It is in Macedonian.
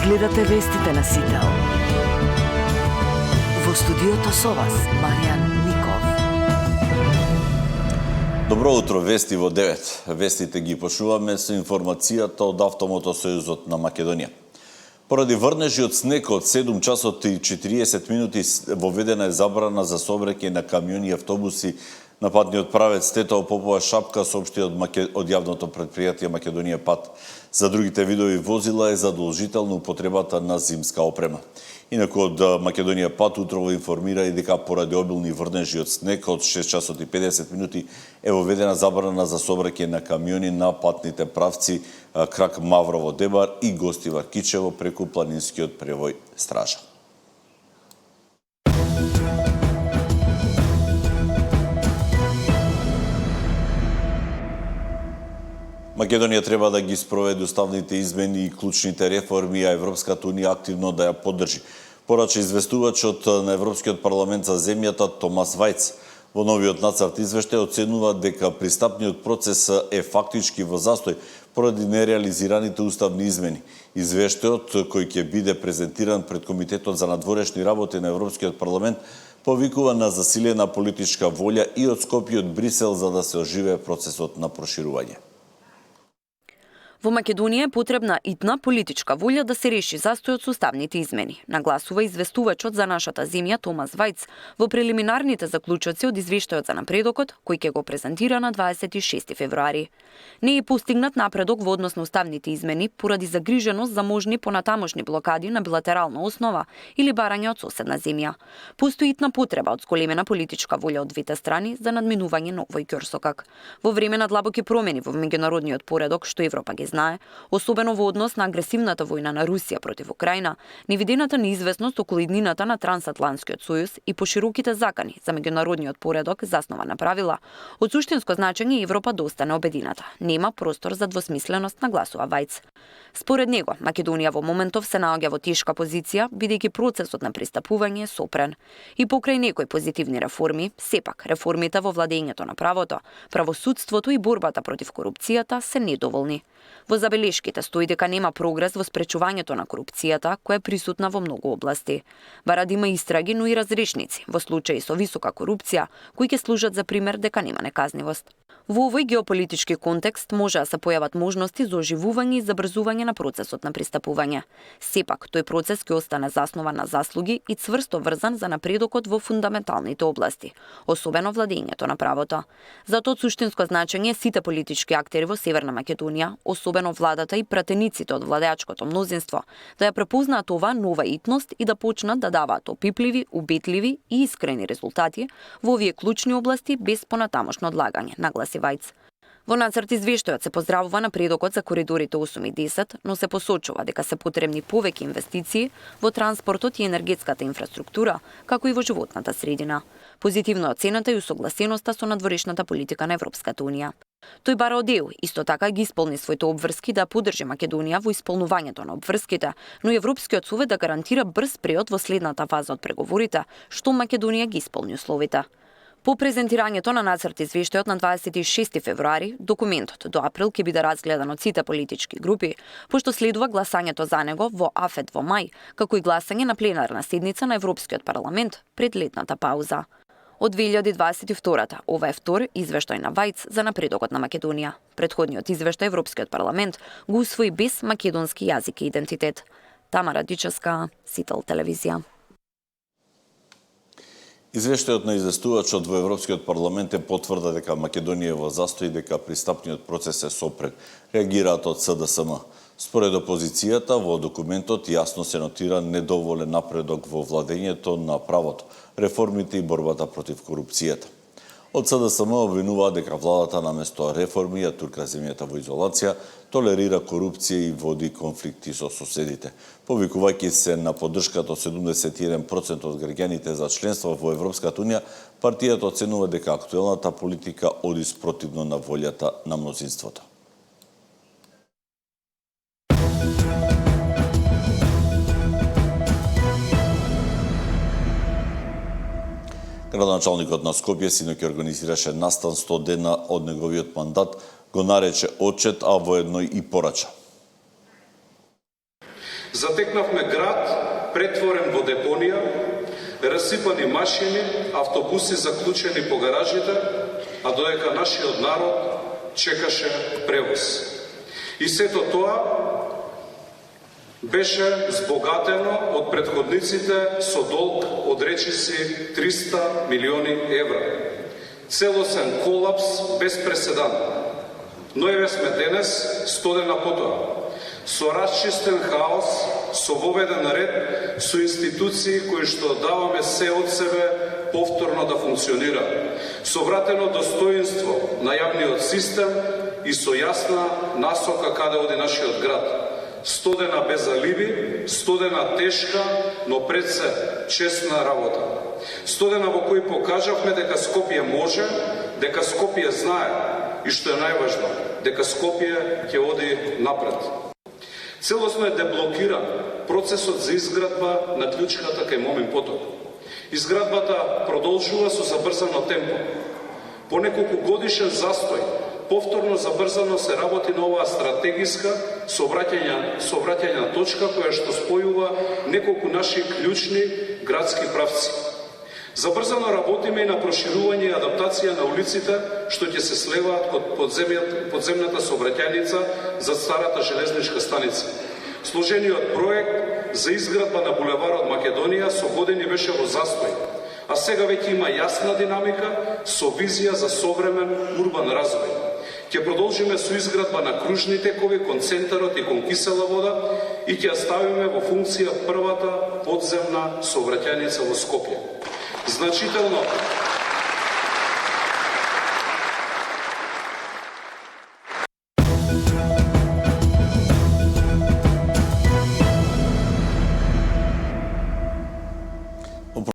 Гледате вестите на Сител. Во студиото со вас, Маријан Ников. Добро утро, вести во 9. Вестите ги почнуваме со информацијата од Автомотосојузот на Македонија. Поради врнежи од снег од 7 часот и 40 минути воведена е забрана за сообраќај на камиони и автобуси на патниот правец Тетово Попова Шапка, соопшти од јавното претпријатие Македонија Пат. За другите видови возила е задолжителна употребата на зимска опрема. Инаку од Македонија Пат утрово информира и дека поради обилни врнежи од снег од 6 часот и 50 минути е воведена забрана за сообраќај на камиони на патните правци Крак Маврово Дебар и Гостивар Кичево преку планинскиот превој Стража. Македонија треба да ги спроведе уставните измени и клучните реформи, а Европската унија активно да ја поддржи. Порача известувачот на Европскиот парламент за земјата Томас Вајц. Во новиот нацрт извештај оценува дека пристапниот процес е фактички во застој поради нереализираните уставни измени. Извештајот, кој ќе биде презентиран пред Комитетот за надворешни работи на Европскиот парламент, повикува на засилена политичка волја и од Скопје и од Брисел за да се оживее процесот на проширување. Во Македонија е потребна итна политичка волја да се реши застојот со уставните измени, нагласува известувачот за нашата земја Томас Вајц во прелиминарните заклучоци од извештајот за напредокот, кој ќе го презентира на 26 февруари. Не е постигнат напредок во однос на уставните измени поради загриженост за можни понатамошни блокади на билатерална основа или барање од соседна земја. Постои итна потреба од зголемена политичка волја од двете страни за надминување на овој ќорсокак. Во време на длабоки промени во меѓународниот поредок што Европа ги знае, особено во однос на агресивната војна на Русија против Украина, невидената неизвестност околу иднината на Трансатлантскиот сојуз и пошироките закани за меѓународниот поредок заснова на правила, од суштинско значење Европа да остане обедината. Нема простор за двосмисленост, нагласува Вајц. Според него, Македонија во моментов се наоѓа во тешка позиција, бидејќи процесот на пристапување е сопрен. И покрај некои позитивни реформи, сепак реформите во владењето на правото, правосудството и борбата против корупцијата се недоволни. Во забелешките стои дека нема прогрес во спречувањето на корупцијата, која е присутна во многу области. Бара да има истраги, но и разрешници во случаи со висока корупција, кои ќе служат за пример дека нема неказнивост. Во овој геополитички контекст може да се појават можности за оживување и забрзување на процесот на пристапување. Сепак, тој процес ќе остане заснован на заслуги и цврсто врзан за напредокот во фундаменталните области, особено владењето на правото. Затоа од суштинско значење сите политички актери во Северна Македонија, особено владата и пратениците од владеачкото мнозинство, да ја препознаат оваа нова итност и да почнат да даваат опипливи, убедливи и искрени резултати во овие клучни области без понатамошно одлагање, нагласи Вајц. Во нацрт извештајот се поздравува напредокот за коридорите 8 и 10, но се посочува дека се потребни повеќе инвестиции во транспортот и енергетската инфраструктура, како и во животната средина. Позитивно е оцената и усогласеноста со надворешната политика на Европската унија. Тој бара од ЕУ исто така ги исполни своите обврски да поддржи Македонија во исполнувањето на обврските, но Европскиот совет да гарантира брз преход во следната фаза од преговорите, што Македонија ги исполни условите. По презентирањето на нацрт извештајот на 26 февруари, документот до април ќе биде разгледан од сите политички групи, пошто следува гласањето за него во АФЕТ во мај, како и гласање на пленарна седница на Европскиот парламент пред летната пауза. Од 2022-та, ова е втор извештај на Вајц за напредокот на Македонија. Претходниот извештај Европскиот парламент го усвои без македонски јазик и идентитет. Тамара Дичевска, Сител телевизија. Извештајот на известувачот во Европскиот парламент е потврда дека Македонија е во застој и дека пристапниот процес е сопрен, реагираат од СДСМ. Според опозицијата, во документот јасно се нотира недоволен напредок во владењето на правото, реформите и борбата против корупцијата. Од СДСМ обвинуваат дека владата наместо реформи ја турка земјата во изолација, толерира корупција и води конфликти со соседите. Повикувајќи се на поддршката од 71% од граѓаните за членство во Европската унија, партијата оценува дека актуелната политика оди спротивно на волјата на мнозинството. Градоначалникот на Скопје синоќ организираше настан 100 дена од неговиот мандат, го нарече отчет, а воедно и порача. Затекнавме град претворен во депонија, расипани машини, автобуси заклучени по гаражите, а додека нашиот народ чекаше превоз. И сето тоа беше збогатено од претходниците со долг од речиси 300 милиони евра. Целосен колапс без преседан. Но еве сме денес, стодена потоа, со расчистен хаос, со воведен ред, со институции кои што даваме се од себе повторно да функционира, со вратено достоинство на јавниот систем и со јасна насока каде оди нашиот град. Стодена без алиби, стодена тешка, но пред се честна работа. Стодена во кој покажавме дека Скопје може, дека Скопје знае и што е најважно, дека Скопје ќе оди напред. Целосно е деблокиран процесот за изградба на клучката кај Момин поток. Изградбата продолжува со забрзано темпо. По неколку годишен застој, повторно забрзано се работи на оваа стратегиска сообраќајна точка која што спојува неколку наши клучни градски правци. Забрзано работиме и на проширување и адаптација на улиците што ќе се слеваат код подземната сообраќајница за старата железничка станица. Сложениот проект за изградба на булеварот Македонија со години беше во застој, а сега веќе има јасна динамика со визија за современ урбан развој. Ќе продолжиме со изградба на кружни текови кон центарот и кон кисела вода и ќе ја ставиме во функција првата подземна сообраќајница во Скопје. Значително